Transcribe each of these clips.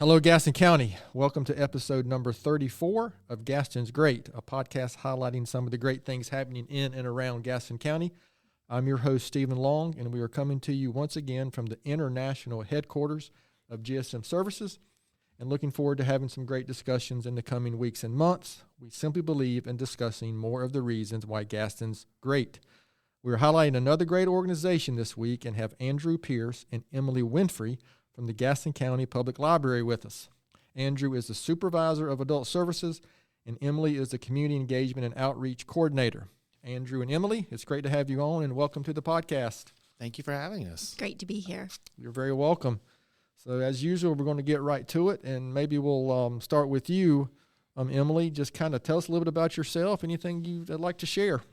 Hello, Gaston County. Welcome to episode number 34 of Gaston's Great, a podcast highlighting some of the great things happening in and around Gaston County. I'm your host, Stephen Long, and we are coming to you once again from the international headquarters of GSM Services and looking forward to having some great discussions in the coming weeks and months. We simply believe in discussing more of the reasons why Gaston's great. We're highlighting another great organization this week and have Andrew Pierce and Emily Winfrey from the Gaston County Public Library with us. Andrew is the Supervisor of Adult Services, and Emily is the Community Engagement and Outreach Coordinator. Andrew and Emily, it's great to have you on, and welcome to the podcast. Thank you for having us. Great to be here. You're very welcome. So as usual, we're going to get right to it, and maybe we'll start with you, Emily. Just kind of tell us a little bit about yourself, anything you'd like to share.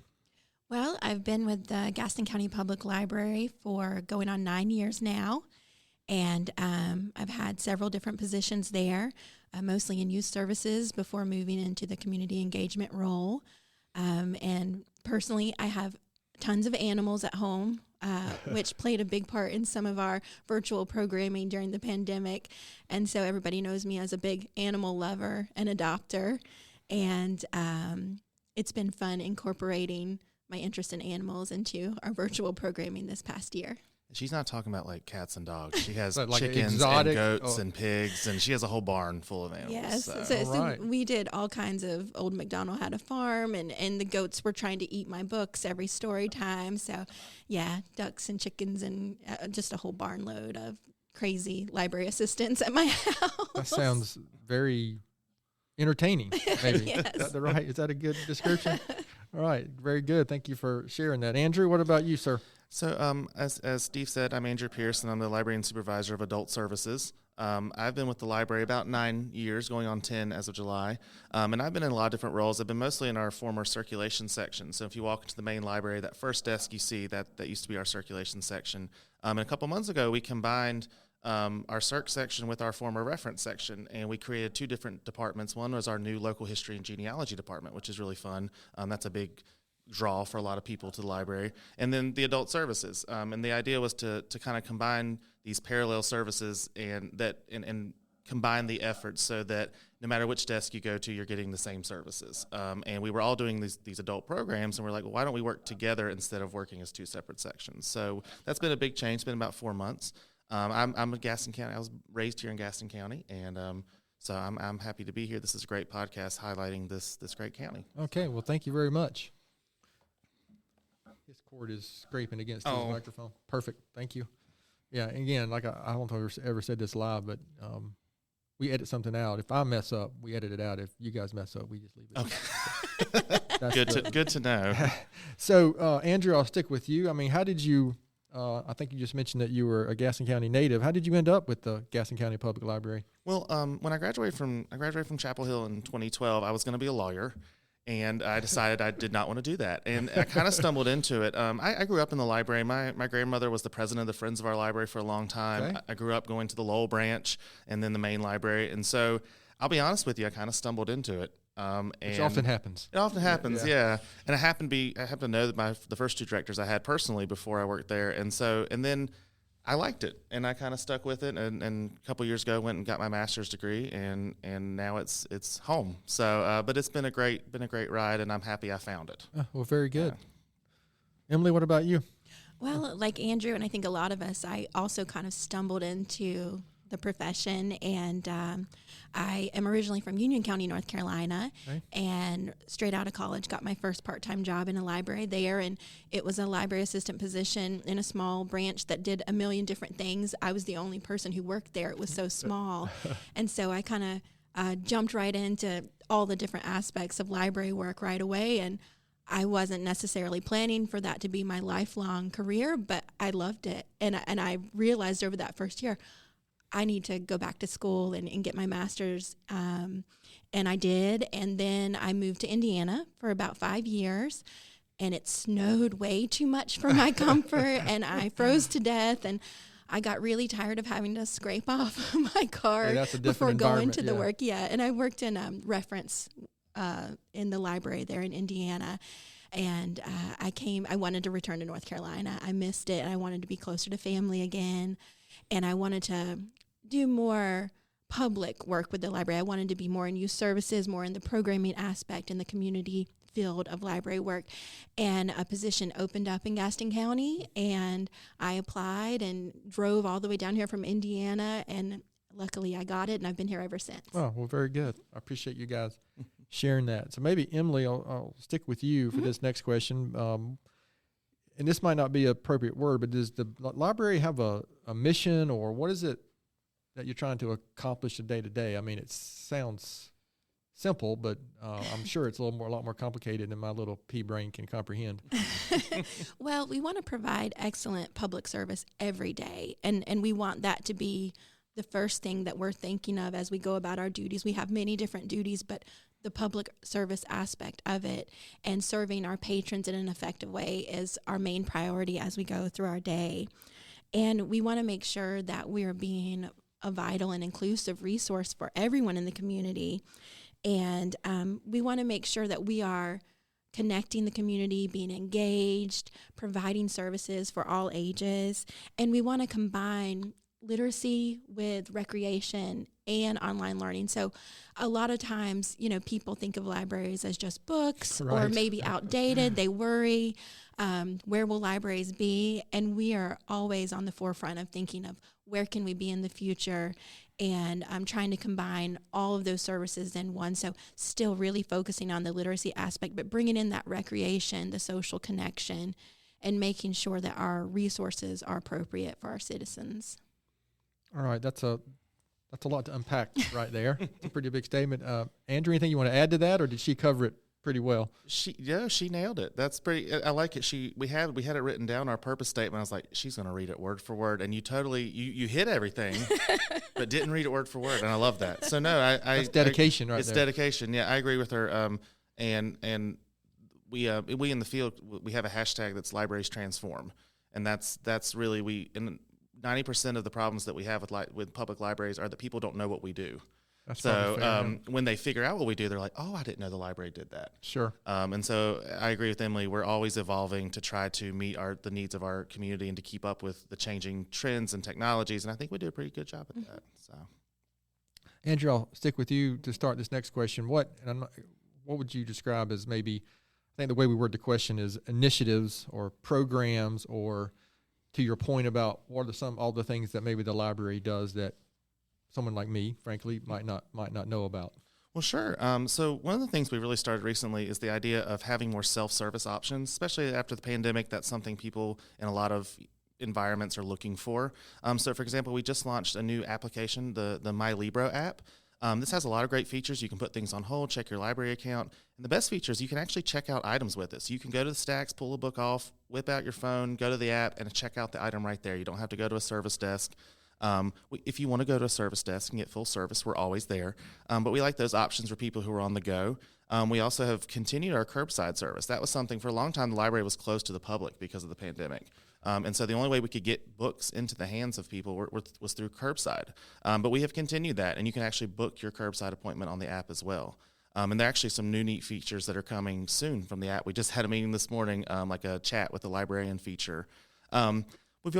Well, I've been with the Gaston County Public Library for going on 9 years now. And I've had several different positions there, mostly in youth services before moving into the community engagement role. And personally, I have tons of animals at home, which played a big part in some of our virtual programming during the pandemic. And so everybody knows me as a big animal lover and adopter. And it's been fun incorporating my interest in animals into our virtual programming this past year. She's not talking about like cats and dogs. She has like chickens exotic, and goats and pigs, and she has a whole barn full of animals. Yes, So so we did all kinds of Old MacDonald had a farm, and the goats were trying to eat my books every story time. So, yeah, ducks and chickens and just a whole barn load of crazy library assistants at my house. That sounds very entertaining, maybe. Yes. Is that a good description? All right, very good. Thank you for sharing that. Andrew, what about you, sir? So, as Steve said, I'm Andrew Pierce, and I'm the Library and Supervisor of Adult Services. I've been with the library about 9 years, going on 10 as of July, and I've been in a lot of different roles. I've been mostly in our former circulation section. So if you walk into the main library, that first desk you see, that used to be our circulation section. And a couple months ago, we combined our circ section with our former reference section, and we created two different departments. One was our new local history and genealogy department, which is really fun. That's a big draw for a lot of people to the library, and then the adult services. And the idea was to kind of combine these parallel services and combine the efforts so that no matter which desk you go to, you're getting the same services. And we were all doing these adult programs, and we're like, well, why don't we work together instead of working as two separate sections? So that's been a big change. It's been about 4 months. I'm in Gaston County. I was raised here in Gaston County, and so I'm happy to be here. This is a great podcast highlighting this great county. Okay, well, thank you very much. His cord is scraping against his microphone. Perfect. Thank you. Yeah, again, like I don't know if I've ever said this live, but we edit something out. If I mess up, we edit it out. If you guys mess up, we just leave it. Okay. Good to know. So, Andrew, I'll stick with you. I mean, how did you, I think you just mentioned that you were a Gaston County native. How did you end up with the Gaston County Public Library? Well, when I graduated from Chapel Hill in 2012, I was going to be a lawyer. And I decided I did not want to do that. And I kind of stumbled into it. I grew up in the library. My grandmother was the president of the Friends of Our Library for a long time. Okay. I grew up going to the Lowell branch and then the main library. And so I'll be honest with you, I kind of stumbled into it. Which often happens. It often happens, yeah. And I happen to know that the first two directors I had personally before I worked there. And then I liked it, and I kind of stuck with it, and a couple years ago went and got my master's degree, and now it's home. So, but it's been a great ride, and I'm happy I found it. Well, very good. Yeah. Emily, what about you? Well, like Andrew, and I think a lot of us, I also kind of stumbled into the profession, and I am originally from Union County, North Carolina, and straight out of college got my first part-time job in a library there, and it was a library assistant position in a small branch that did a million different things. I was the only person who worked there. It was so small, and so I kind of jumped right into all the different aspects of library work right away, and I wasn't necessarily planning for that to be my lifelong career, but I loved it, and I realized over that first year, I need to go back to school and get my master's, and I did, and then I moved to Indiana for about 5 years, and it snowed way too much for my comfort, and I froze to death, and I got really tired of having to scrape off my car before going to the work. Yeah, and I worked in reference in the library there in Indiana, and I wanted to return to North Carolina. I missed it, and I wanted to be closer to family again, and I wanted to do more public work with the library. I wanted to be more in youth services, more in the programming aspect, in the community field of library work. And a position opened up in Gaston County, and I applied and drove all the way down here from Indiana, and luckily I got it, and I've been here ever since. Oh, well, very good. I appreciate you guys sharing that. So maybe, Emily, I'll stick with you for this next question. And this might not be an appropriate word, but does the library have a mission, or what is it that you're trying to accomplish day to day? I mean, it sounds simple, but I'm sure it's a lot more complicated than my little pea brain can comprehend. Well, we want to provide excellent public service every day, and we want that to be the first thing that we're thinking of as we go about our duties. We have many different duties, but the public service aspect of it and serving our patrons in an effective way is our main priority as we go through our day. And we want to make sure that we're being a vital and inclusive resource for everyone in the community. And we want to make sure that we are connecting the community, being engaged, providing services for all ages. And we want to combine literacy with recreation and online learning. So a lot of times, people think of libraries as just books right. or maybe outdated. They worry, where will libraries be? And we are always on the forefront of thinking of where can we be in the future, and I'm trying to combine all of those services in one. So still really focusing on the literacy aspect, but bringing in that recreation, the social connection, and making sure that our resources are appropriate for our citizens. All right, that's a lot to unpack right there. It's a pretty big statement. Andrew, anything you want to add to that, or did she cover it pretty well? She nailed it. That's pretty. I like it. We had it written down, our purpose statement. I was like, she's going to read it word for word, and you totally you hit everything, but didn't read it word for word, and I love that. So no, that's dedication, right? It's there. dedication. Yeah, I agree with her. And we in the field, we have a hashtag that's Libraries Transform, and that's really 90% of the problems that we have with public libraries are that people don't know what we do. That's so when they figure out what we do, they're like, oh, I didn't know the library did that. Sure. And so I agree with Emily. We're always evolving to try to meet the needs of our community and to keep up with the changing trends and technologies. And I think we do a pretty good job at that. So, Andrew, I'll stick with you to start this next question. What would you describe as maybe, I think the way we word the question is initiatives or programs, or to your point about what are all the things that maybe the library does that someone like me, frankly, might not know about? Well, sure. So one of the things we really started recently is the idea of having more self-service options, especially after the pandemic. That's something people in a lot of environments are looking for. So, for example, we just launched a new application, the My Libro app. This has a lot of great features. You can put things on hold, check your library account. And the best feature is you can actually check out items with it. So you can go to the stacks, pull a book off, whip out your phone, go to the app, and check out the item right there. You don't have to go to a service desk. If you want to go to a service desk and get full service, we're always there. But we like those options for people who are on the go. We also have continued our curbside service. That was something for a long time. The library was closed to the public because of the pandemic. And so the only way we could get books into the hands of people was through curbside. But we have continued that, and you can actually book your curbside appointment on the app as well. And there are actually some new neat features that are coming soon from the app. We just had a meeting this morning, like a chat with the librarian feature. We've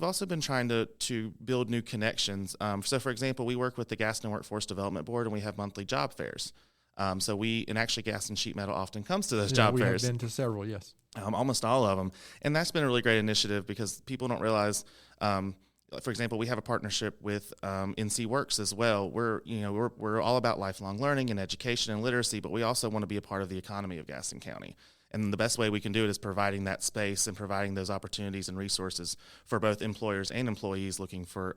also been trying to build new connections. So, for example, we work with the Gaston Workforce Development Board, and we have monthly job fairs. And actually Gaston Sheet Metal often comes to those job fairs. We have been to several, yes. Almost all of them. And that's been a really great initiative because people don't realize, for example, we have a partnership with NC Works as well. We're all about lifelong learning and education and literacy, but we also want to be a part of the economy of Gaston County. And the best way we can do it is providing that space and providing those opportunities and resources for both employers and employees looking for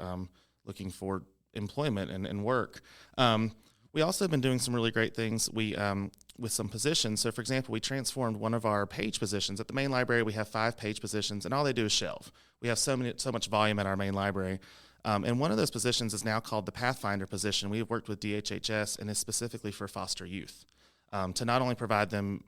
employment and work. We also have been doing some really great things with some positions. So, for example, we transformed one of our page positions. At the main library, we have 5 page positions, and all they do is shelve. We have so much volume at our main library. And one of those positions is now called the Pathfinder position. We have worked with DHHS and is specifically for foster youth to not only provide them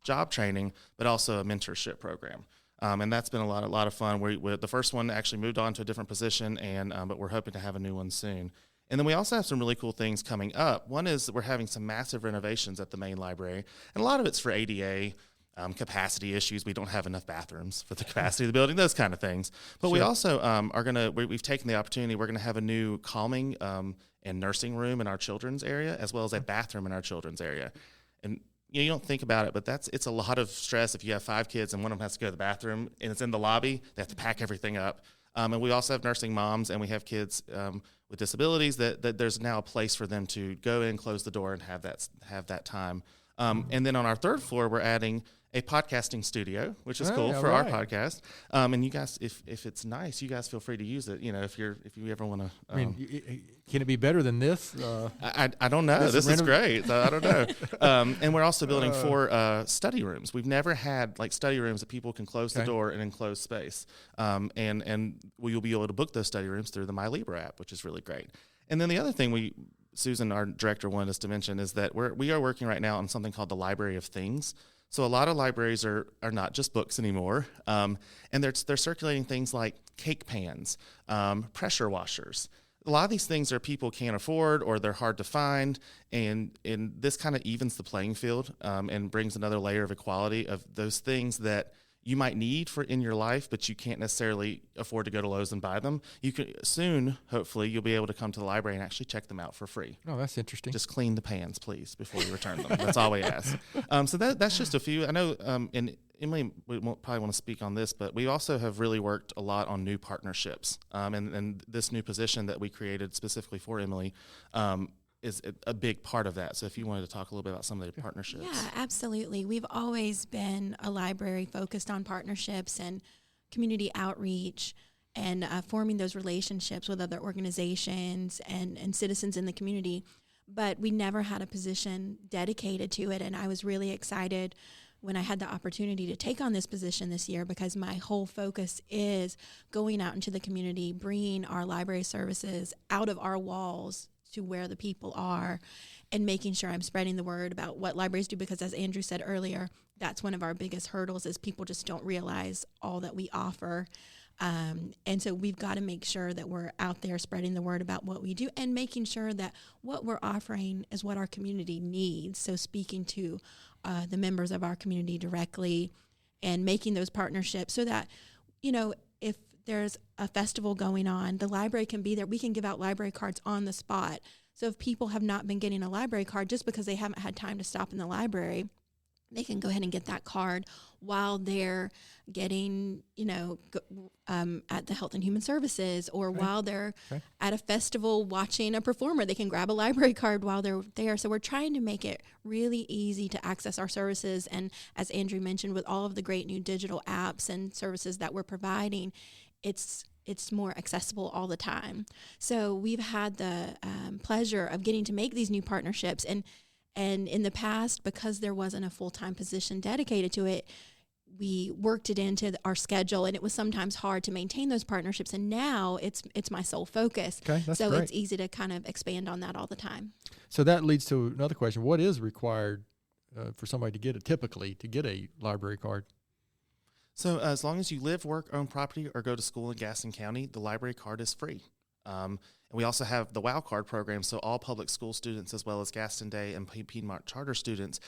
job training, but also a mentorship program. And that's been a lot of fun. The first one actually moved on to a different position, but we're hoping to have a new one soon. And then we also have some really cool things coming up. One is that we're having some massive renovations at the main library, and a lot of it's for ADA. capacity issues. We don't have enough bathrooms for the capacity of the building, those kind of things. But we also we've taken the opportunity, we're going to have a new calming and nursing room in our children's area, as well as a bathroom in our children's area. And you don't think about it, but it's a lot of stress if you have 5 kids and one of them has to go to the bathroom and it's in the lobby. They have to pack everything up. And we also have nursing moms, and we have kids with disabilities that there's now a place for them to go in, close the door, and have that time. And then on our 3rd floor, we're adding a podcasting studio, which is cool for our podcast. And you guys, if it's nice, you guys feel free to use it. If you ever want to. I mean, can it be better than this? I don't know. This is great. I don't know. And we're also building 4 study rooms. We've never had study rooms that people can close the door in enclosed space. And you'll be able to book those study rooms through the MyLibra app, which is really great. And then the other thing Susan, our director, wanted us to mention is that we are working right now on something called the Library of Things. So a lot of libraries are not just books anymore, and they're circulating things like cake pans, pressure washers. A lot of these things people can't afford, or they're hard to find, and this kind of evens the playing field and brings another layer of equality of those things that you might need in your life, but you can't necessarily afford to go to Lowe's and buy them. You can soon, hopefully, you'll be able to come to the library and actually check them out for free. Oh, that's interesting. Just clean the pans, please, before you return them. That's all we ask. So that's just a few. I know, and Emily won't probably want to speak on this, but we also have really worked a lot on new partnerships. And this new position that we created specifically for Emily is a big part of that. So if you wanted to talk a little bit about some of the partnerships. Yeah, absolutely. We've always been a library focused on partnerships and community outreach and forming those relationships with other organizations and citizens in the community. But we never had a position dedicated to it. And I was really excited when I had the opportunity to take on this position this year, because my whole focus is going out into the community, bringing our library services out of our walls to where the people are, and making sure I'm spreading the word about what libraries do, because as Andrew said earlier, that's one of our biggest hurdles is people just don't realize all that we offer. And so we've got to make sure that we're out there spreading the word about what we do and making sure that what we're offering is what our community needs. So speaking to the members of our community directly and making those partnerships so that, if there's a festival going on, the library can be there. We can give out library cards on the spot. So if people have not been getting a library card just because they haven't had time to stop in the library, they can go ahead and get that card while they're getting, at the Health and Human Services, or while they're at a festival watching a performer. They can grab a library card while they're there. So we're trying to make it really easy to access our services. And as Andrew mentioned, with all of the great new digital apps and services that we're providing, it's more accessible all the time. So we've had the pleasure of getting to make these new partnerships. And in the past, because there wasn't a full-time position dedicated to it, we worked it into our schedule, and it was sometimes hard to maintain those partnerships. And now it's my sole focus. Okay, that's so great. It's easy to kind of expand on that all the time. So that leads to another question. What is required for somebody to get a library card? So as long as you live, work, own property, or go to school in Gaston County, the library card is free. And we also have the WOW card program, so all public school students as well as Gaston Day and Piedmont Charter students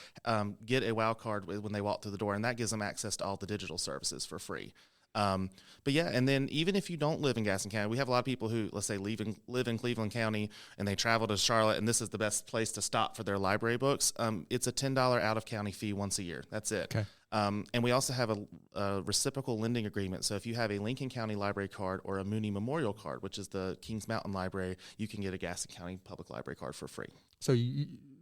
get a WOW card when they walk through the door, and that gives them access to all the digital services for free. But yeah, and then even if you don't live in Gaston County, we have a lot of people who, let's say, live in Cleveland County and they travel to Charlotte, and this is the best place to stop for their library books. It's a $10 out-of-county fee once a year. That's it. Okay. And we also have a reciprocal lending agreement. So if you have a Lincoln County library card or a Mooney Memorial card, which is the Kings Mountain Library, you can get a Gaston County Public Library card for free. So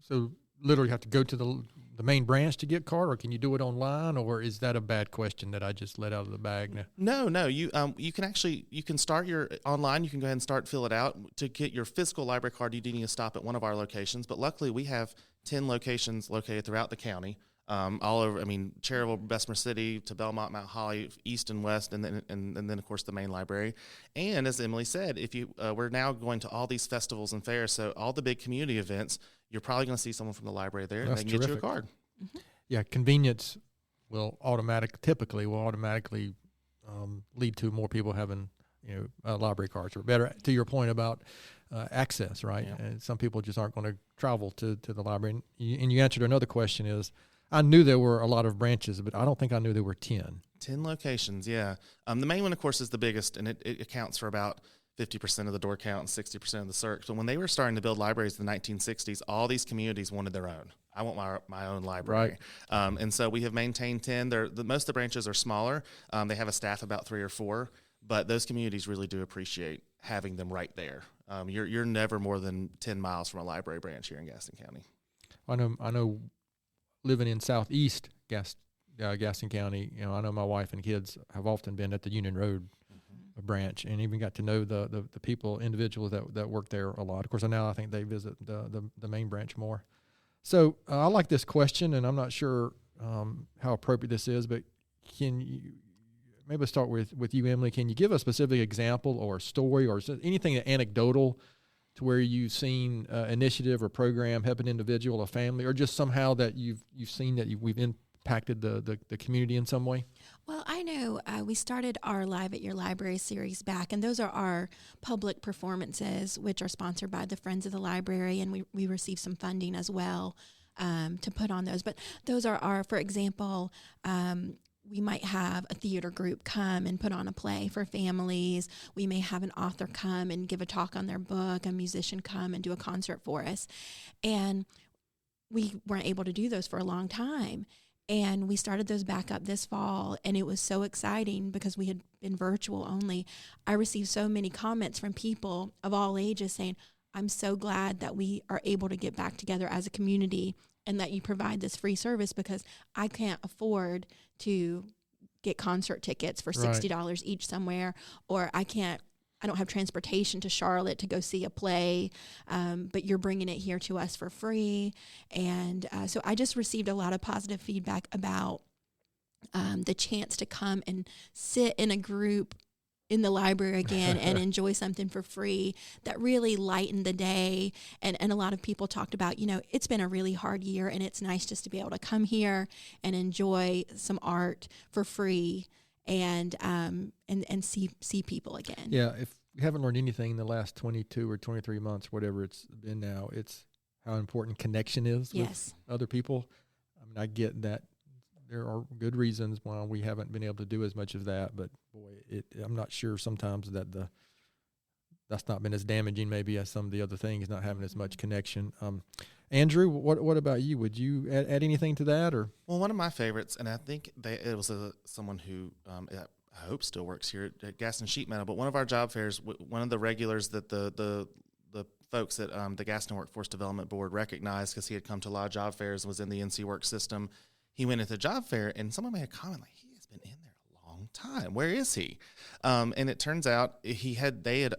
so literally have to go to the main branch to get a card, or can you do it online, or is that a bad question that I just let out of the bag now? No. You can start your online. You can go ahead and fill it out. To get your physical library card, you do need to stop at one of our locations. But luckily, we have 10 locations located throughout the county. All over, Cherryville, Bessemer City to Belmont, Mount Holly, east and west, and then of course the main library. And as Emily said, if you we're now going to all these festivals and fairs, so all the big community events, you're probably going to see someone from the library there, and they can get you a card. Mm-hmm. Yeah, convenience will typically lead to more people having library cards, or better, to your point about access, right? Yeah. And some people just aren't going to travel to the library. And you answered another question is, I knew there were a lot of branches, but I don't think I knew there were 10. 10 locations, yeah. The main one, of course, is the biggest, and it accounts for about 50% of the door count and 60% of the circ. So when they were starting to build libraries in the 1960s, all these communities wanted their own. I want my own library. Right. And so we have maintained 10. Most of the branches are smaller. They have a staff about 3 or 4, but those communities really do appreciate having them right there. You're never more than 10 miles from a library branch here in Gaston County. I know living in southeast Gaston County, I know my wife and kids have often been at the Union Road branch and even got to know the individuals that work there a lot. Of course, now I think they visit the main branch more. So I like this question, and I'm not sure how appropriate this is, but can you maybe let's start with you, Emily. Can you give a specific example or a story or anything anecdotal to where you've seen initiative or program help an individual, a family, or just somehow that you've seen that we've impacted the community in some way? Well, I know we started our Live at Your Library series back, and those are our public performances, which are sponsored by the Friends of the Library, and we receive some funding as well to put on those. But those are for example, we might have a theater group come and put on a play for families. We may have an author come and give a talk on their book, a musician come and do a concert for us. And we weren't able to do those for a long time. And we started those back up this fall, and it was so exciting because we had been virtual only. I received so many comments from people of all ages saying, I'm so glad that we are able to get back together as a community and that you provide this free service because I can't afford to get concert tickets for $60 each somewhere, or I don't have transportation to Charlotte to go see a play, but you're bringing it here to us for free. And so I just received a lot of positive feedback about the chance to come and sit in a group in the library again and enjoy something for free that really lightened the day. And a lot of people talked about, it's been a really hard year, and it's nice just to be able to come here and enjoy some art for free and see people again. Yeah, if you haven't learned anything in the last 22 or 23 months, whatever it's been now, it's how important connection is with other people. I mean, I get that there are good reasons why we haven't been able to do as much of that, but boy, I'm not sure sometimes that that's not been as damaging maybe as some of the other things, not having as much connection. Andrew, what about you? Would you add anything to that? Or Well, one of my favorites, and I think it was someone who I hope still works here at Gaston Sheet Metal, but one of our job fairs, one of the regulars that the folks at the Gaston Workforce Development Board recognized because he had come to a lot of job fairs and was in the NC Work system. He went at the job fair, and someone made a comment like, he has been in there a long time. Where is he? And it turns out they had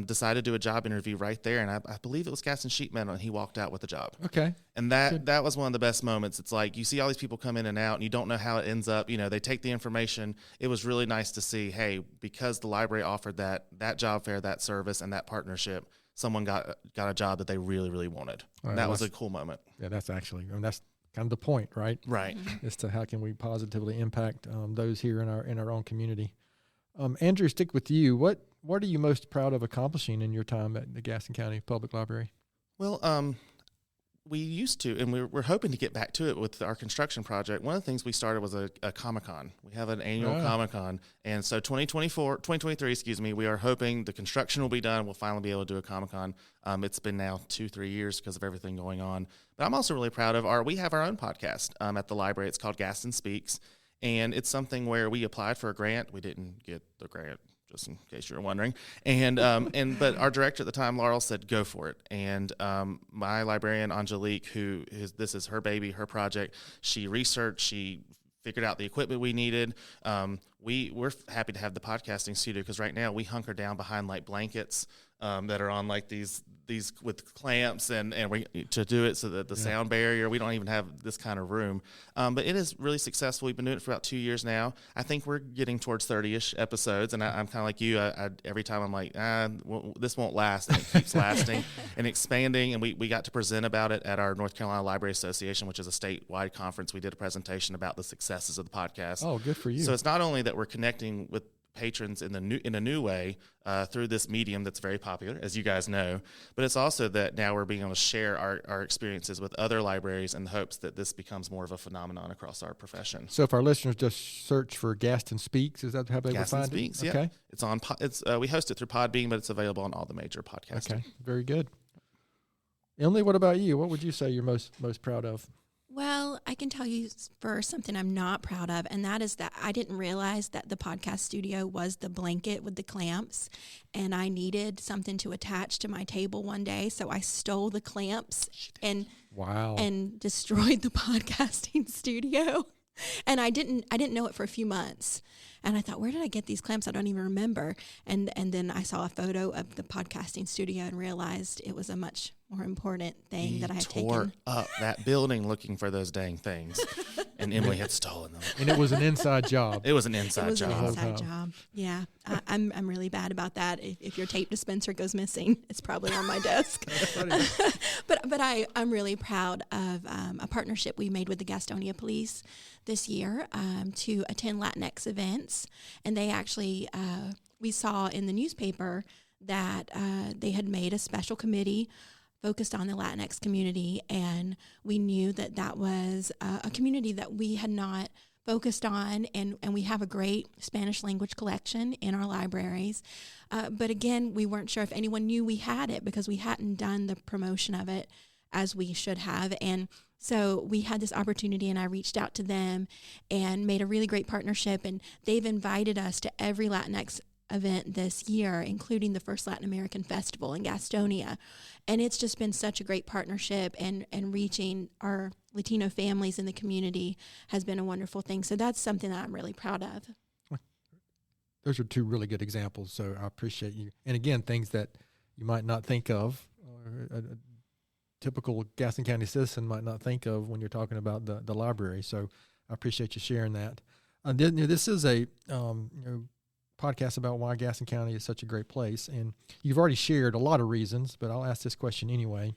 decided to do a job interview right there, and I believe it was Gaston Sheet Metal, and he walked out with a job. Okay. And that was one of the best moments. It's like you see all these people come in and out, and you don't know how it ends up. They take the information. It was really nice to see, hey, because the library offered that job fair, that service, and that partnership, someone got a job that they really, really wanted. Right, that was a cool moment. Yeah, that's that's kind of the point, right? Right. As to how can we positively impact those here in our own community. Andrew, stick with you. What are you most proud of accomplishing in your time at the Gaston County Public Library? Well, we used to, and we're hoping to get back to it with our construction project. One of the things we started was a Comic-Con. We have an annual Comic-Con. And so 2023, we are hoping the construction will be done. We'll finally be able to do a Comic-Con. It's been now 2-3 years because of everything going on. But I'm also really proud of we have our own podcast at the library. It's called Gaston Speaks. And it's something where we applied for a grant. We didn't get the grant, just in case you were wondering. But our director at the time, Laurel, said, go for it. And my librarian, Angelique, this is her baby, her project, she researched, she figured out the equipment we needed. We're happy to have the podcasting studio because right now we hunker down behind like blankets that are on like these with clamps and we to do it so that the sound barrier, we don't even have this kind of room. But it is really successful. We've been doing it for about 2 years now. I think we're getting towards 30-ish episodes, and I'm kind of like you. I every time I'm like, this won't last, and it keeps lasting and expanding. And we got to present about it at our North Carolina Library Association, which is a statewide conference. We did a presentation about the successes of the podcast. Oh, good for you. So it's not only that we're connecting with patrons in a new way through this medium that's very popular, as you guys know. But it's also that now we're being able to share our experiences with other libraries in the hopes that this becomes more of a phenomenon across our profession. So if our listeners just search for Gaston Speaks, is that how they would find Speaks, it? yeah. Okay. It's on. We host it through Podbean, but it's available on all the major podcasts. Okay, very good. Emily, what about you? What would you say you're most proud of? Well, I can tell you first something I'm not proud of, and that is that I didn't realize that the podcast studio was the blanket with the clamps, and I needed something to attach to my table one day, so I stole the clamps and destroyed the podcasting studio. And I didn't know it for a few months. And I thought, where did I get these clamps? I don't even remember. And then I saw a photo of the podcasting studio and realized it was a much more important thing that I had taken. Tore up that building looking for those dang things. And Emily had stolen them. And it was an inside job. It was an inside job. An inside job. Yeah. I'm really bad about that. If your tape dispenser goes missing, it's probably on my desk. But I'm really proud of a partnership we made with the Gastonia Police this year to attend Latinx events. And they actually, we saw in the newspaper that they had made a special committee focused on the Latinx community, and we knew that was a community that we had not focused on, and we have a great Spanish language collection in our libraries. But again, we weren't sure if anyone knew we had it because we hadn't done the promotion of it as we should have. And so we had this opportunity, and I reached out to them and made a really great partnership, and they've invited us to every Latinx event this year, including the first Latin American Festival in Gastonia. And it's just been such a great partnership, and reaching our Latino families in the community has been a wonderful thing. So that's something that I'm really proud of. Those are two really good examples, so I appreciate you. And again, things that you might not think of, or a typical Gaston County citizen might not think of when you're talking about the library. So I appreciate you sharing that. This is a podcast about why Gaston County is such a great place, and you've already shared a lot of reasons, but I'll ask this question anyway.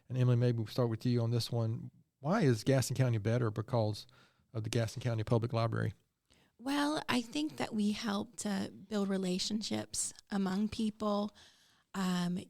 And Emily, maybe we'll start with you on this one. Why is Gaston County better because of the Gaston County Public Library? Well, I think that we help to build relationships among people.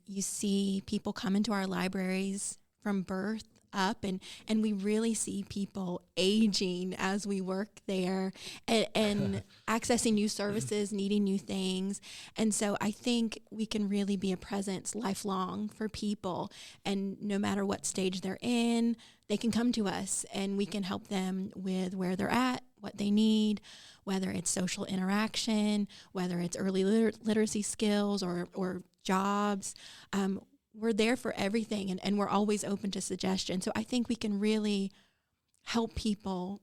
You see people come into our libraries from birth up, and we really see people aging as we work there and accessing new services, needing new things. And so I think we can really be a presence lifelong for people, and no matter what stage they're in, they can come to us and we can help them with where they're at, what they need, whether it's social interaction, whether it's early literacy skills or jobs. We're there for everything, and we're always open to suggestions. So I think we can really help people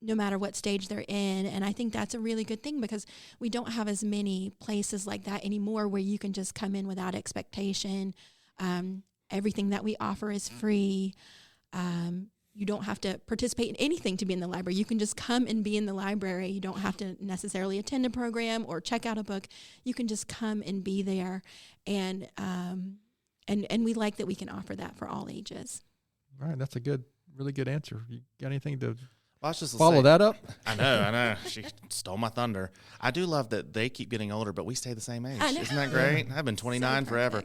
no matter what stage they're in. And I think that's a really good thing because we don't have as many places like that anymore where you can just come in without expectation. Everything that we offer is free. You don't have to participate in anything to be in the library. You can just come and be in the library. You don't have to necessarily attend a program or check out a book. You can just come and be there. And we like that we can offer that for all ages. All right, that's a really good answer. You got anything to just follow that up? I know. She stole my thunder. I do love that they keep getting older, but we stay the same age. Isn't that great? I've been 29 forever.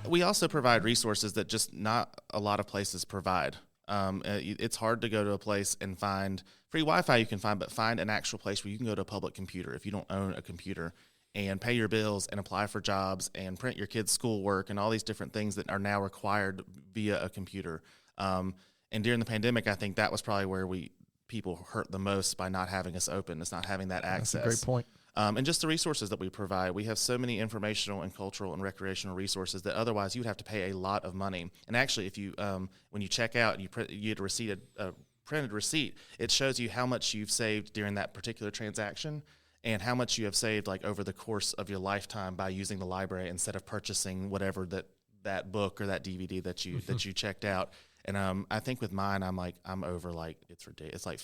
We also provide resources that just not a lot of places provide. It's hard to go to a place and find free Wi-Fi you can find, but find an actual place where you can go to a public computer if you don't own a computer and pay your bills and apply for jobs and print your kids' schoolwork and all these different things that are now required via a computer. And during the pandemic, I think that was probably where people hurt the most by not having us open. It's not having that access. That's a great point. And just the resources that we provide. We have so many informational and cultural and recreational resources that otherwise you would have to pay a lot of money. And actually, if you when you check out, you get a printed receipt, it shows you how much you've saved during that particular transaction and how much you have saved like over the course of your lifetime by using the library instead of purchasing whatever that book or that DVD that you checked out. And I think with mine, I'm over it's ridiculous. It's like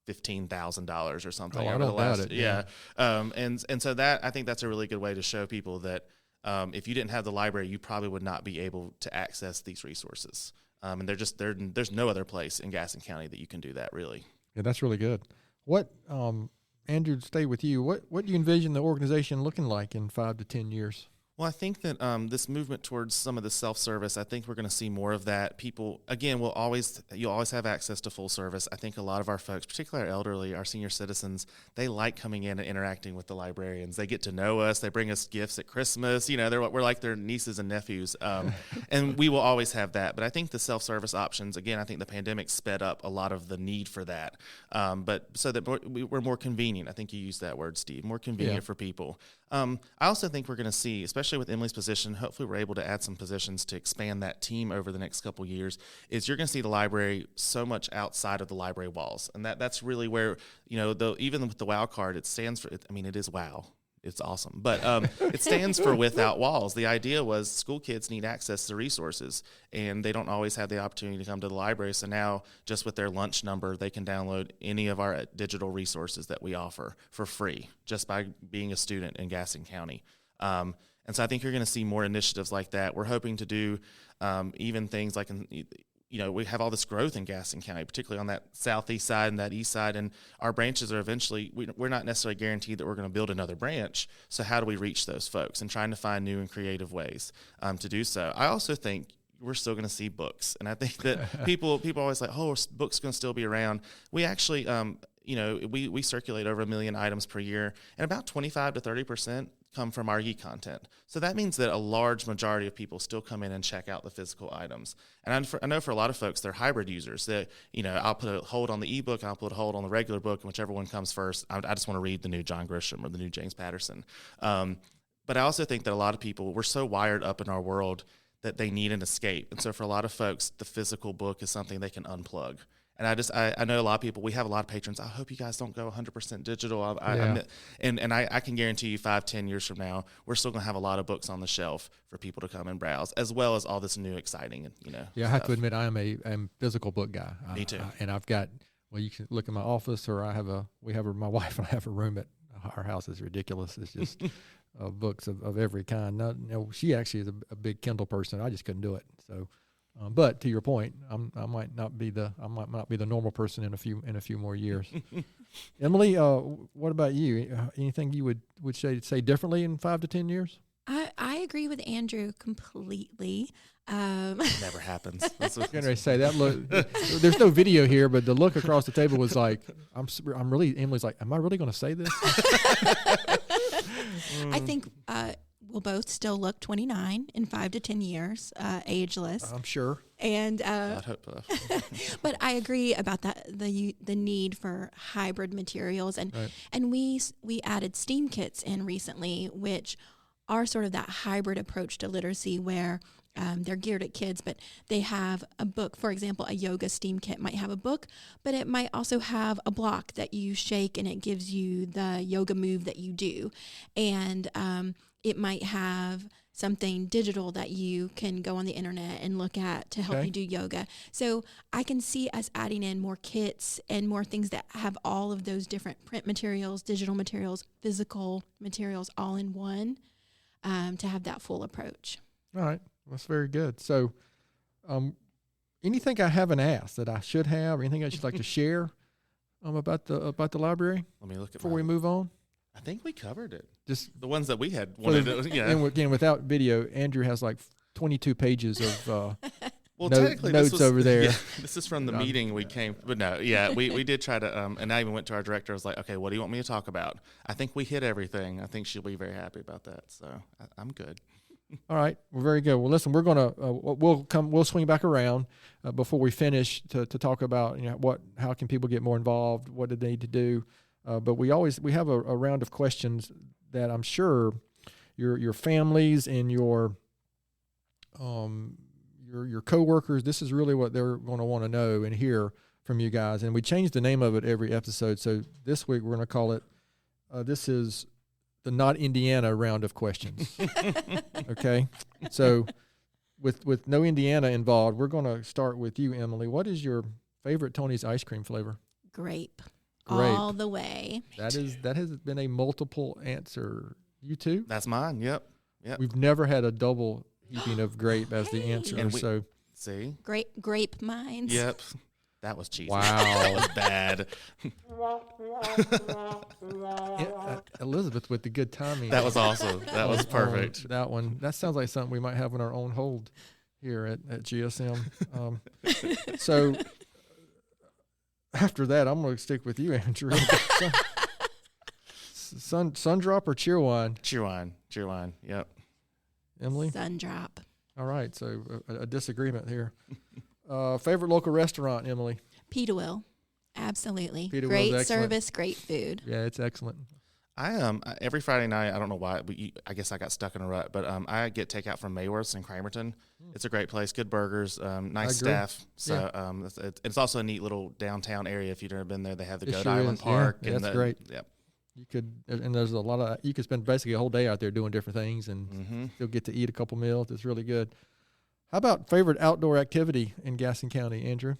$15,000 or something. Oh, I don't doubt it. Yeah. And so that I think that's a really good way to show people that if you didn't have the library, you probably would not be able to access these resources. And there's no other place in Gaston County that you can do that really. Yeah, that's really good. What Andrew, stay with you. What do you envision the organization looking like in 5 to 10 years? Well, I think that this movement towards some of the self-service, I think we're going to see more of that. People, again, you'll always have access to full service. I think a lot of our folks, particularly our elderly, our senior citizens, they like coming in and interacting with the librarians. They get to know us. They bring us gifts at Christmas. You know, we're like their nieces and nephews, and we will always have that. But I think the self-service options, again, I think the pandemic sped up a lot of the need for that. But so that we're more convenient. I think you used that word, Steve, more convenient for people. I also think we're going to see, especially with Emily's position, hopefully we're able to add some positions to expand that team over the next couple of years, is you're going to see the library so much outside of the library walls. And that's really where, you know, even with the WOW card, it stands for, I mean, it is WOW. It's awesome. But it stands for without walls. The idea was school kids need access to resources, and they don't always have the opportunity to come to the library. So now, just with their lunch number, they can download any of our digital resources that we offer for free just by being a student in Gaston County. And so I think you're going to see more initiatives like that. We're hoping to do even things like you know, we have all this growth in Gaston County, particularly on that southeast side and that east side, and our branches are eventually, we're not necessarily guaranteed that we're going to build another branch. So how do we reach those folks, and trying to find new and creative ways to do so. I also think we're still going to see books, and I think that people always like, oh, books going to still be around. We actually, you know, we circulate over 1 million items per year, and about 25 to 30% come from our e-content. So that means that a large majority of people still come in and check out the physical items. And I know for a lot of folks, they're hybrid users. That, you know, I'll put a hold on the ebook, and I'll put a hold on the regular book, and whichever one comes first, I just want to read the new John Grisham or the new James Patterson. But I also think that a lot of people, we're so wired up in our world that they need an escape. And so for a lot of folks, the physical book is something they can unplug. And I know a lot of people, we have a lot of patrons, I hope you guys don't go 100% digital. And I can guarantee you 5-10 years from now, we're still going to have a lot of books on the shelf for people to come and browse, as well as all this new exciting, you know. Yeah, I have to admit, I'm a physical book guy. Me too. And I've got, well, you can look in my office, or my wife and I have a room at our house. Is ridiculous. It's just books of every kind. She actually is a big Kindle person. I just couldn't do it. So. But to your point, I might not be the normal person in a few more years. Emily, what about you? Anything you would say differently in 5 to 10 years? I agree with Andrew completely. Never happens. I was going to say that look. There's no video here, but the look across the table was like, I'm really. Emily's like, am I really going to say this? I think. We'll both still look 29 in 5 to 10 years, ageless. I'm sure. And I'd hope so. But I agree about that the need for hybrid materials, and right. and we added STEAM kits in recently, which are sort of that hybrid approach to literacy where they're geared at kids, but they have a book. For example, a yoga STEAM kit might have a book, but it might also have a block that you shake and it gives you the yoga move that you do, and it might have something digital that you can go on the internet and look at to help you do yoga. So I can see us adding in more kits and more things that have all of those different print materials, digital materials, physical materials all in one, to have that full approach. All right. That's very good. So anything I haven't asked that I should have, or anything else you'd like to share about the library? Let me look at before we move on. I think we covered it. Just the ones that we had wanted to, yeah. And again, without video, Andrew has like 22 pages of technically notes over there. Yeah, this is from the meeting we came, but no, yeah, we did try to, and I even went to our director. I was like, okay, what do you want me to talk about? I think we hit everything. I think she'll be very happy about that. So I'm good. All right, well, very good. Well, listen, we're gonna we'll swing back around before we finish to talk about how can people get more involved, what do they need to do. But we have a round of questions that I'm sure your families and your coworkers, this is really what they're going to want to know and hear from you guys. And we change the name of it every episode. So this week we're going to call it, this is the Not Indiana round of questions. Okay. So with no Indiana involved, we're going to start with you, Emily. What is your favorite Tony's ice cream flavor? Grape. Grape. All the way. That has been a multiple answer. You too? That's mine. Yep. We've never had a double heaping of grape as the answer. And so see? Grape mines. Yep. That was cheesy. Wow. That was bad. Elizabeth with the good timing. That was awesome. That was perfect. That one. That sounds like something we might have on our own hold here at GSM. So after that, I'm going to stick with you, Andrew. Sun drop or cheerwine? Cheerwine. Yep. Emily? Sun drop. All right. So a disagreement here. Favorite local restaurant, Emily? Peterbilt. Absolutely. Peterbilt's Great service, great food. Yeah, it's excellent. I every Friday night, I don't know why, but I guess I got stuck in a rut, but I get takeout from Mayworth's in Cramerton. It's a great place, good burgers, nice staff. So it's also a neat little downtown area. If you've never been there, they have the Goat Island Park. Yeah, that's great. Yep. You could, and there's a lot of, you could spend basically a whole day out there doing different things, and you'll get to eat a couple meals. It's really good. How about favorite outdoor activity in Gaston County, Andrew?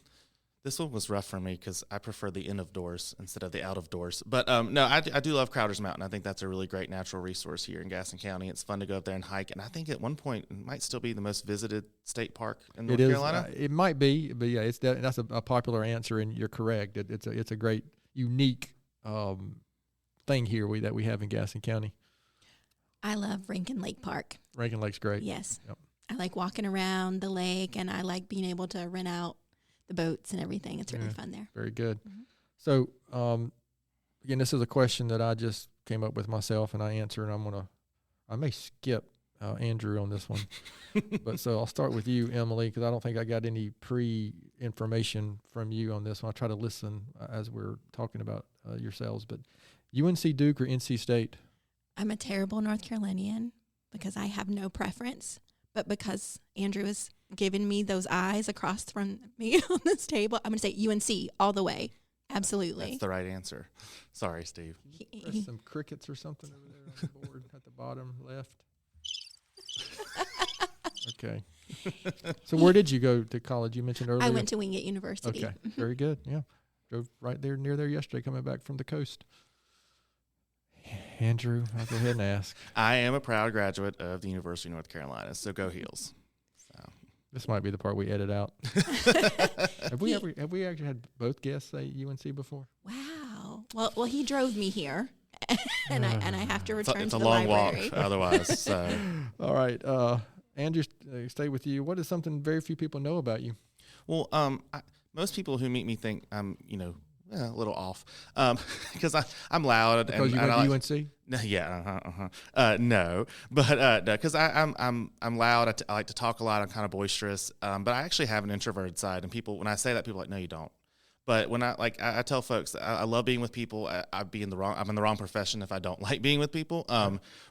This one was rough for me because I prefer the in of doors instead of the out of doors. But no, I do love Crowder's Mountain. I think that's a really great natural resource here in Gaston County. It's fun to go up there and hike. And I think at one point it might still be the most visited state park in North Carolina. It might be, but yeah, that's a popular answer, and you're correct. It's a great, unique thing here that we have in Gaston County. I love Rankin Lake Park. Rankin Lake's great. Yes. Yep. I like walking around the lake, and I like being able to rent out the boats and everything. It's really fun there. Very good. So, again, this is a question that I just came up with myself, and I answer, and I may skip Andrew on this one. But so I'll start with you, Emily, because I don't think I got any pre-information from you on this one. I'll try to listen as we're talking about yourselves. But UNC Duke or NC State? I'm a terrible North Carolinian because I have no preference, but because Andrew is giving me those eyes across from me on this table, I'm going to say UNC all the way. Absolutely. That's the right answer. Sorry, Steve. There's some crickets or something over there on the board at the bottom left. Okay. So where did you go to college? You mentioned earlier. I went to Wingate University. Okay. Very good. Yeah. Drove right there near there yesterday coming back from the coast. Andrew, I'll go ahead and ask. I am a proud graduate of the University of North Carolina, so go Heels. So. This might be the part we edit out. Have we actually had both guests say UNC before? Wow. Well, he drove me here, and I have to return it's to a the long library. walk otherwise. So. All right, Andrew, stay with you. What is something very few people know about you? Well, most people who meet me think I'm, a little off, because I'm loud. Because you went to UNC? Yeah, no, but because I'm loud. I like to talk a lot. I'm kind of boisterous, but I actually have an introverted side. And when I say that, people are like, no, you don't. But when I tell folks I love being with people. I'm in the wrong profession if I don't like being with people.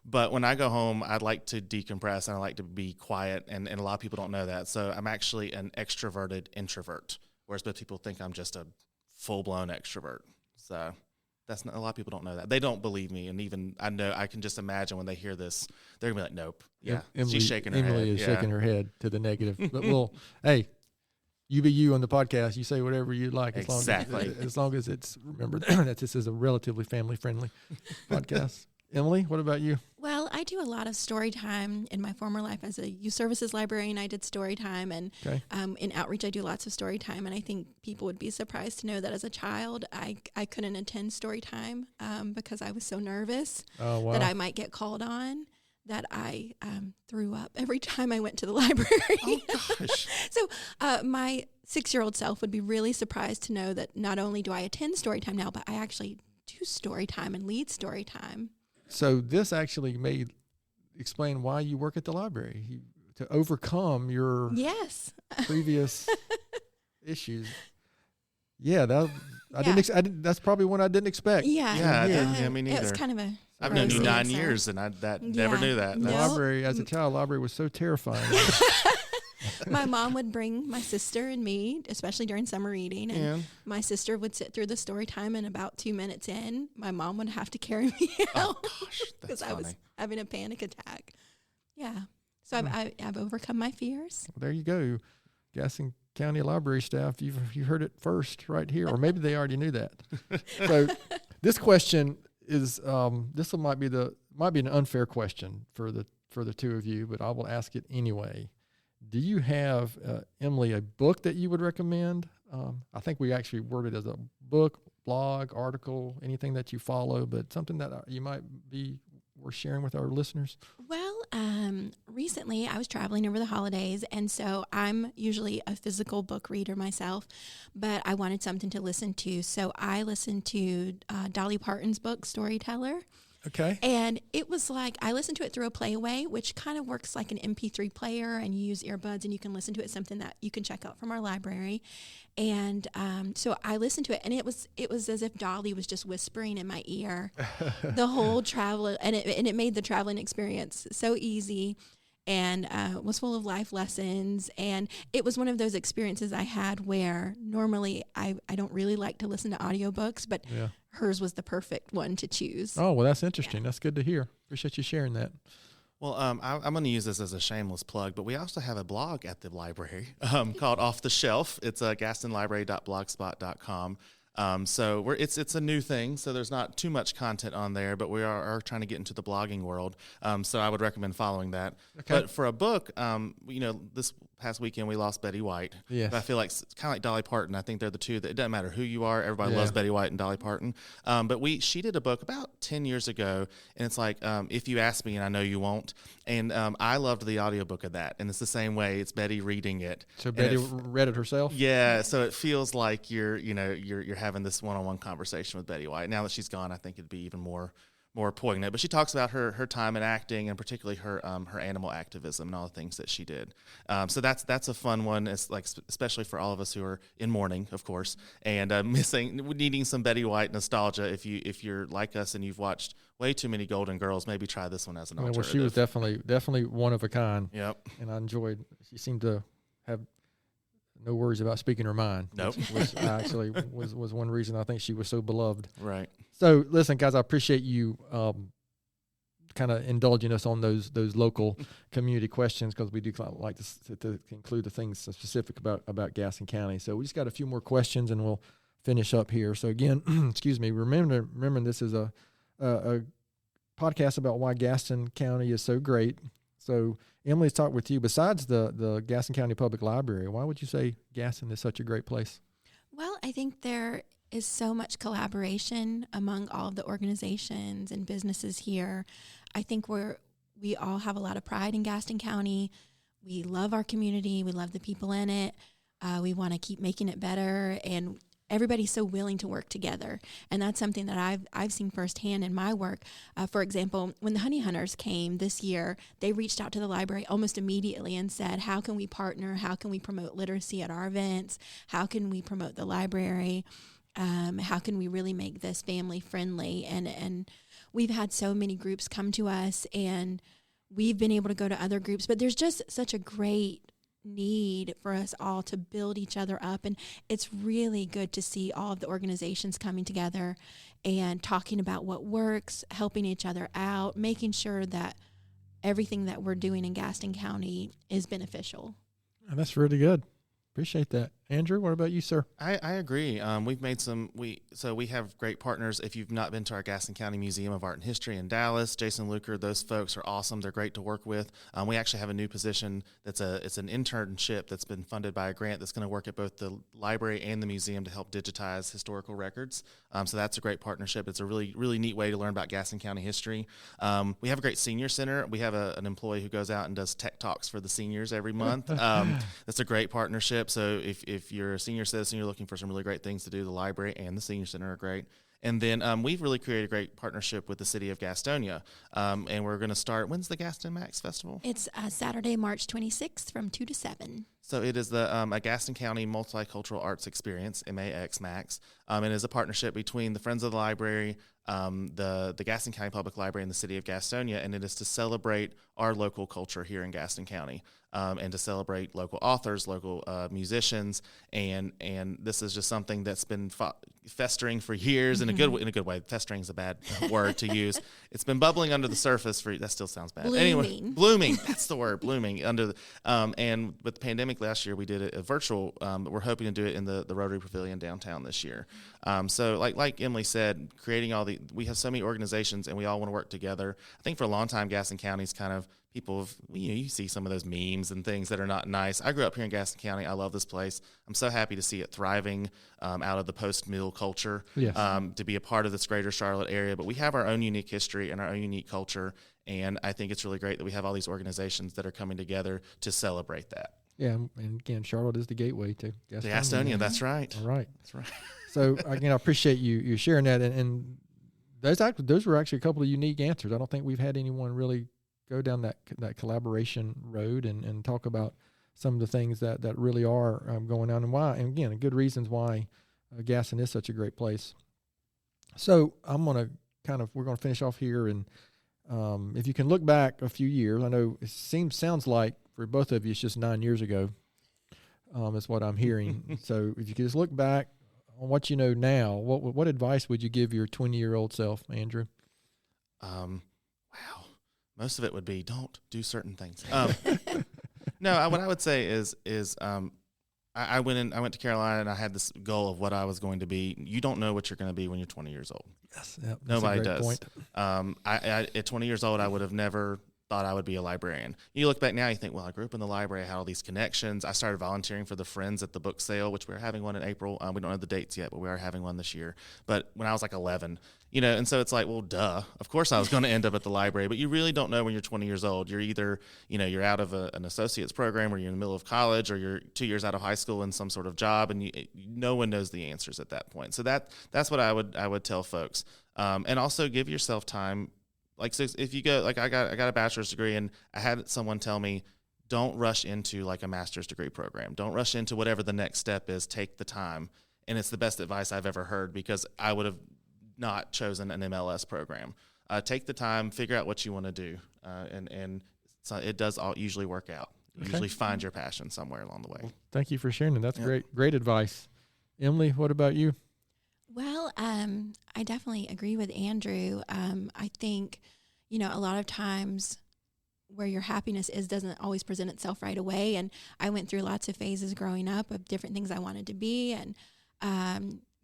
But when I go home, I'd like to decompress and I like to be quiet. And a lot of people don't know that. So I'm actually an extroverted introvert, whereas most people think I'm just a full-blown extrovert. So that's not, a lot of people don't know that. They don't believe me, and even I can just imagine when they hear this, they're gonna be like, "Nope, yeah." She's shaking her head. Emily is shaking her head to the negative. But hey, you be you on the podcast. You say whatever you like, as long as it's remember that this is a relatively family-friendly podcast. Emily, what about you? Well, I do a lot of story time in my former life as a youth services librarian. I did story time, and in outreach, I do lots of story time. And I think people would be surprised to know that as a child, I couldn't attend story time because I was so nervous that I might get called on, that I threw up every time I went to the library. Oh, gosh. So my 6-year-old self would be really surprised to know that not only do I attend story time now, but I actually do story time and lead story time. So this actually may explain why you work at the library, to overcome your previous issues. Yeah, that's probably one I didn't expect. Yeah, me neither. It was kind of a. I've known you 9 years, and I never knew that. The library, as a child, library was so terrifying. My mom would bring my sister and me, especially during summer reading, and my sister would sit through the story time, and about 2 minutes in, my mom would have to carry me out because I was having a panic attack. Yeah. So I've overcome my fears. Well, there you go. Gaston County Library staff, you heard it first right here, or maybe they already knew that. So this question is might be an unfair question for the two of you, but I will ask it anyway. Do you have, Emily, a book that you would recommend? I think we actually worded it as a book blog, article, anything that you follow, but something that you might be worth sharing with our listeners? Well, recently I was traveling over the holidays, and so I'm usually a physical book reader myself, but I wanted something to listen to. So I listened to Dolly Parton's book, Storyteller. Okay. And it was like, I listened to it through a Playaway, which kind of works like an MP3 player, and you use earbuds and you can listen to it, something that you can check out from our library. And so I listened to it, and it was as if Dolly was just whispering in my ear the whole travel, and it made the traveling experience so easy, and was full of life lessons. And it was one of those experiences I had where normally I don't really like to listen to audiobooks, but hers was the perfect one to choose. Oh, well, that's interesting. That's good to hear. Appreciate you sharing that. Well, I'm going to use this as a shameless plug, but we also have a blog at the library called Off the Shelf. It's gastonlibrary.blogspot.com. So it's a new thing, so there's not too much content on there, but we are trying to get into the blogging world. So I would recommend following that. Okay. But for a book, this past weekend we lost Betty White. Yes. But I feel like it's kind of like Dolly Parton. I think they're the two that it doesn't matter who you are. Everybody loves Betty White and Dolly Parton. But she did a book about 10 years ago, and it's like, If You Ask Me and I Know You Won't. And I loved the audiobook of that. And it's the same way. It's Betty reading it. So Betty read it herself? Yeah. So it feels like you're having this one-on-one conversation with Betty White. Now that she's gone, I think it'd be even more poignant. But she talks about her time in acting, and particularly her animal activism and all the things that she did. So that's a fun one. It's like especially for all of us who are in mourning, of course, and needing some Betty White nostalgia. If you're like us and you've watched way too many Golden Girls, maybe try this one as an alternative. Well, she was definitely one of a kind. Yep. And I enjoyed. She seemed to have no worries about speaking her mind. Nope. Which actually was one reason I think she was so beloved. Right. So listen, guys, I appreciate you kind of indulging us on those local community questions, because we do like to include the things specific about Gaston County. So we just got a few more questions, and we'll finish up here. So again, excuse me, remember this is a podcast about why Gaston County is so great. So Emily, let's talk with you. Besides the Gaston County Public Library, why would you say Gaston is such a great place? Well, I think there is so much collaboration among all of the organizations and businesses here. I think we all have a lot of pride in Gaston County. We love our community. We love the people in it. We want to keep making it better, and everybody's so willing to work together. And that's something that I've seen firsthand in my work. For example, when the Honey Hunters came this year, they reached out to the library almost immediately and said, how can we partner? How can we promote literacy at our events? How can we promote the library? How can we really make this family friendly? And we've had so many groups come to us, and we've been able to go to other groups, but there's just such a great need for us all to build each other up. And it's really good to see all of the organizations coming together and talking about what works, helping each other out, making sure that everything that we're doing in Gaston County is beneficial. And that's really good. Appreciate that. Andrew, what about you, sir? I agree. We've made we have great partners. If you've not been to our Gaston County Museum of Art and History in Dallas, Jason Luker, those folks are awesome. They're great to work with. We actually have a new position it's an internship that's been funded by a grant that's going to work at both the library and the museum to help digitize historical records. So that's a great partnership. It's a really, really neat way to learn about Gaston County history. We have a great senior center. We have an employee who goes out and does tech talks for the seniors every month. That's a great partnership. So if you're a senior citizen, you're looking for some really great things to do, the library and the senior center are great. And then we've really created a great partnership with the city of Gastonia. And we're going to start, when's the Gaston Max Festival? It's Saturday, March 26th from 2 to 7. So it is a Gaston County Multicultural Arts Experience, MAX Max. And it is a partnership between the Friends of the Library, the Gaston County Public Library, and the city of Gastonia. And it is to celebrate our local culture here in Gaston County. And to celebrate local authors, local musicians, and this is just something that's been festering for years in a good way. Festering is a bad word to use. It's been bubbling under the surface that still sounds bad. Blooming. That's the word, blooming under the. And with the pandemic last year, we did a virtual, but we're hoping to do it in the Rotary Pavilion downtown this year. So like Emily said, creating all the we have so many organizations and we all want to work together. I think for a long time, Gaston County's kind of people have, you see some of those memes and things that are not nice. I grew up here in Gaston County. I love this place. I'm so happy to see it thriving out of the post-mill culture, Yes. To be a part of this greater Charlotte area. But we have our own unique history and our own unique culture, and I think it's really great that we have all these organizations that are coming together to celebrate that. Yeah, and again, Charlotte is the gateway to Gastonia. The Gastonia, that's right. All right. That's right. So, again, I appreciate you sharing that. And those were actually a couple of unique answers. I don't think we've had anyone really go down that collaboration road and talk about some of the things that really are going on and why. And, again, good reasons why Gaston is such a great place. So we're going to finish off here. And if you can look back a few years, I know it sounds like for both of you it's just 9 years ago is what I'm hearing. So if you could just look back on what you know now, what advice would you give your 20-year-old self, Andrew? Wow. Most of it would be don't do certain things. No, what I would say is I went to Carolina and I had this goal of what I was going to be. You don't know what you're going to be when you're 20 years old. Yes, yep, Nobody does. Point. I at 20 years old, I would have never thought I would be a librarian. You look back now, you think, well, I grew up in the library, I had all these connections. I started volunteering for the Friends at the book sale, which we're having one in April. We don't know the dates yet, but we are having one this year. But when I was like 11, and so it's like, well, duh. Of course I was going to end up at the library, but you really don't know when you're 20 years old. You're either, you're out of an associate's program or you're in the middle of college or you're 2 years out of high school in some sort of job, and no one knows the answers at that point. So that's what I would tell folks. And also give yourself time. Like, so if you go, like I got a bachelor's degree, and I had someone tell me, don't rush into like a master's degree program. Don't rush into whatever the next step is. Take the time. And it's the best advice I've ever heard, because I would have not chosen an MLS program. Take the time, figure out what you want to do. And so it does usually work out. You usually find your passion somewhere along the way. Well, thank you for sharing that. That's great advice. Emily, what about you? Well, I definitely agree with Andrew. I think, a lot of times where your happiness is doesn't always present itself right away. And I went through lots of phases growing up of different things I wanted to be. And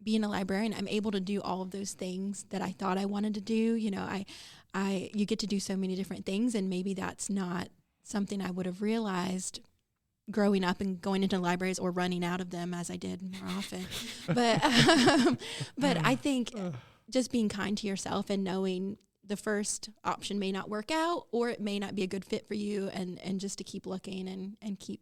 being a librarian, I'm able to do all of those things that I thought I wanted to do. You get to do so many different things, and maybe that's not something I would have realized growing up and going into libraries or running out of them as I did more often. But I think just being kind to yourself and knowing the first option may not work out, or it may not be a good fit for you, and just to keep looking and keep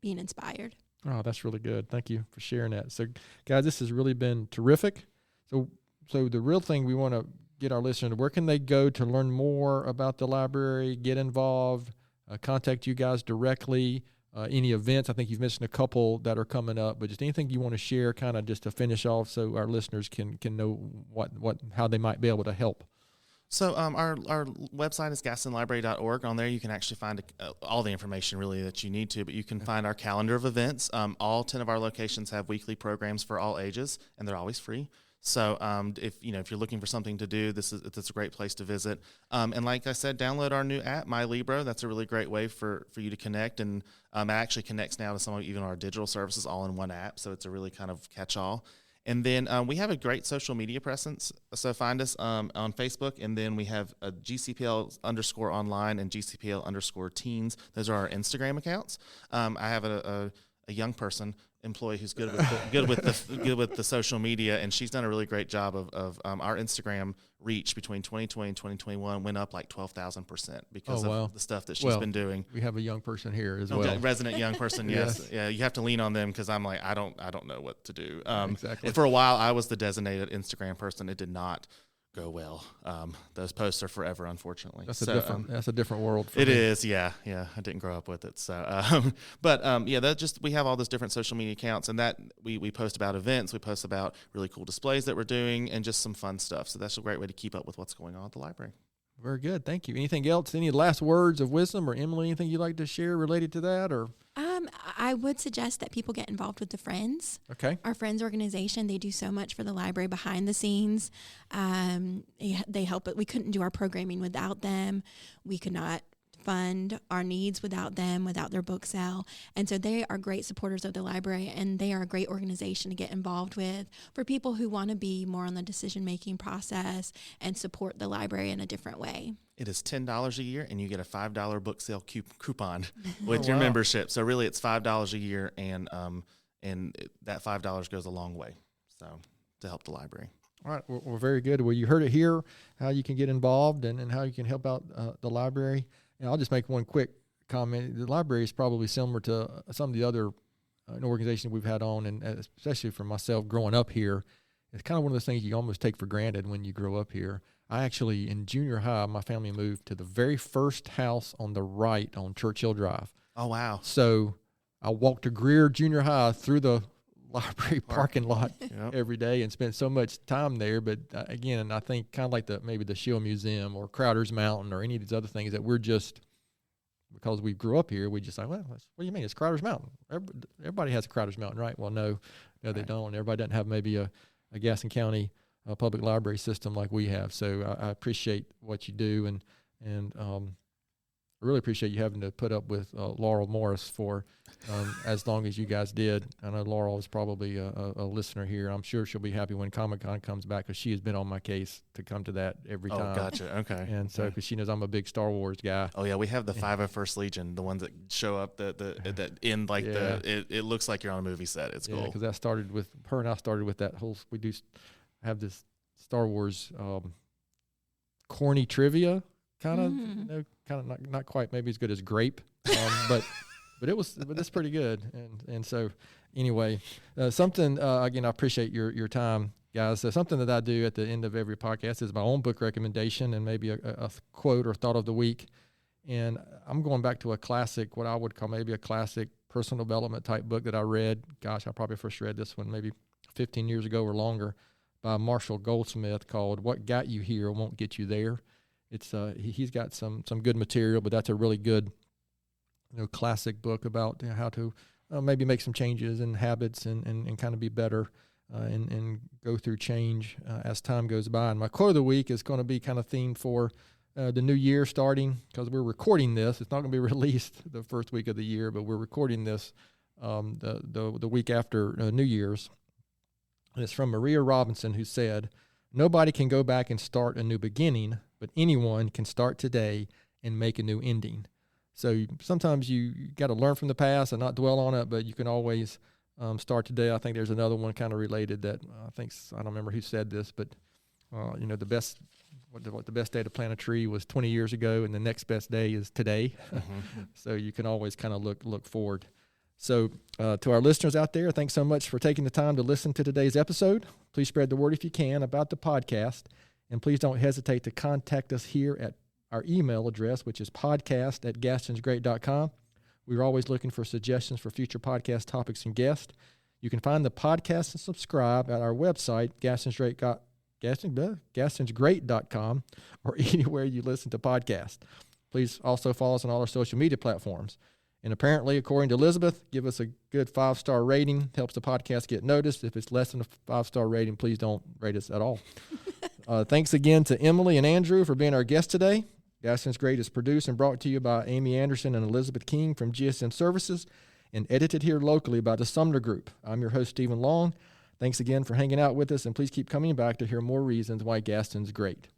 being inspired. Oh, that's really good. Thank you for sharing that. So, guys, this has really been terrific. So the real thing we want to get our listeners, where can they go to learn more about the library, get involved, contact you guys directly? Any events? I think you've mentioned a couple that are coming up, but just anything you want to share, kind of just to finish off, so our listeners can know how they might be able to help. So our website is gastonlibrary.org. On there you can actually find all the information really that you need to, but you can find our calendar of events. All 10 of our locations have weekly programs for all ages, and they're always free. So if you're looking for something to do, this is a great place to visit. And like I said, download our new app, My Libro. That's a really great way for you to connect, and it actually connects now to some of even our digital services all in one app. So it's a really kind of catch-all. And then we have a great social media presence. So find us on Facebook, and then we have a GCPL_online and GCPL_teens. Those are our Instagram accounts. I have a young person employee who's good with the social media, and she's done a really great job of our Instagram reach between 2020 and 2021 went up like 12,000% because of the stuff that she's been doing. We have a young person here as well. Resident young person, yes. Yeah, you have to lean on them, because I'm like, I don't know what to do. Exactly. And for a while, I was the designated Instagram person. It did not go well. Those posts are forever, unfortunately. That's a different world for it me. Is, yeah. I didn't grow up with it. So we have all those different social media accounts, and that we post about events, we post about really cool displays that we're doing, and just some fun stuff. So that's a great way to keep up with what's going on at the library. Very good. Thank you. Anything else? Any last words of wisdom, or Emily, anything you'd like to share related to that? Or I would suggest that people get involved with the Friends. Okay. Our Friends organization, they do so much for the library behind the scenes. They help it. We couldn't do our programming without them. We could not fund our needs without them, without their book sale. And so they are great supporters of the library, and they are a great organization to get involved with for people who want to be more on the decision-making process and support the library in a different way. It is $10 a year, and you get a $5 book sale coupon with your membership. So really, it's $5 a year, and that $5 goes a long way. So to help the library. All right. Well, very good. Well, you heard it here, how you can get involved and how you can help out the library. And I'll just make one quick comment. The library is probably similar to some of the other organizations we've had on, and especially for myself growing up here. It's kind of one of those things you almost take for granted when you grow up here. I actually, in junior high, my family moved to the very first house on the right on Churchill Drive. Oh, wow. So I walked to Greer Junior High through the library parking lot every day and spent so much time there. But again, I think kind of like maybe the Shield Museum or Crowder's Mountain or any of these other things that we're just, because we grew up here, we just like, well, what do you mean? It's Crowder's Mountain. Everybody has a Crowder's Mountain, right? Well, no, they don't. Everybody doesn't have maybe a Gaston County public library system like we have. So I appreciate what you do, and I really appreciate you having to put up with Laurel Morris for as long as you guys did. I know Laurel is probably a listener here. I'm sure she'll be happy when Comic-Con comes back, because she has been on my case to come to that every time. Oh, gotcha. Okay. And so, because she knows I'm a big Star Wars guy. Oh, yeah. We have the 501st Legion, the ones that show up that in like it looks like you're on a movie set. It's cool. Because that started with her, and I started with that whole, we do have this Star Wars corny trivia kind of, not quite maybe as good as Grape, but it's pretty good. And so anyway, something again, I appreciate your time, guys. Something that I do at the end of every podcast is my own book recommendation and maybe a quote or thought of the week. And I'm going back to a classic, what I would call maybe a classic personal development type book that I read. Gosh, I probably first read this one maybe 15 years ago or longer, by Marshall Goldsmith, called "What Got You Here Won't Get You There." It's he's got some good material, but that's a really good, classic book about how to maybe make some changes in habits and kind of be better and go through change as time goes by. And my quote of the week is going to be kind of themed for the new year starting, because we're recording this. It's not going to be released the first week of the year, but we're recording this the week after New Year's. And it's from Maria Robinson, who said, "Nobody can go back and start a new beginning, but anyone can start today and make a new ending." So sometimes you got to learn from the past and not dwell on it, but you can always start today. I think there's another one kind of related that I don't remember who said this, but the best day to plant a tree was 20 years ago, and the next best day is today. Mm-hmm. So you can always kind of look forward. So to our listeners out there, thanks so much for taking the time to listen to today's episode. Please spread the word if you can about the podcast, and please don't hesitate to contact us here at our email address, which is podcast@gastonsgreat.com. We're always looking for suggestions for future podcast topics and guests. You can find the podcast and subscribe at our website, gastonsgreat.com, or anywhere you listen to podcasts. Please also follow us on all our social media platforms. And apparently, according to Elizabeth, give us a good 5-star rating. Helps the podcast get noticed. If it's less than a 5-star rating, please don't rate us at all. Thanks again to Emily and Andrew for being our guests today. Gaston's Great is produced and brought to you by Amy Anderson and Elizabeth King from GSM Services, and edited here locally by the Sumner Group. I'm your host, Stephen Long. Thanks again for hanging out with us, and please keep coming back to hear more reasons why Gaston's great.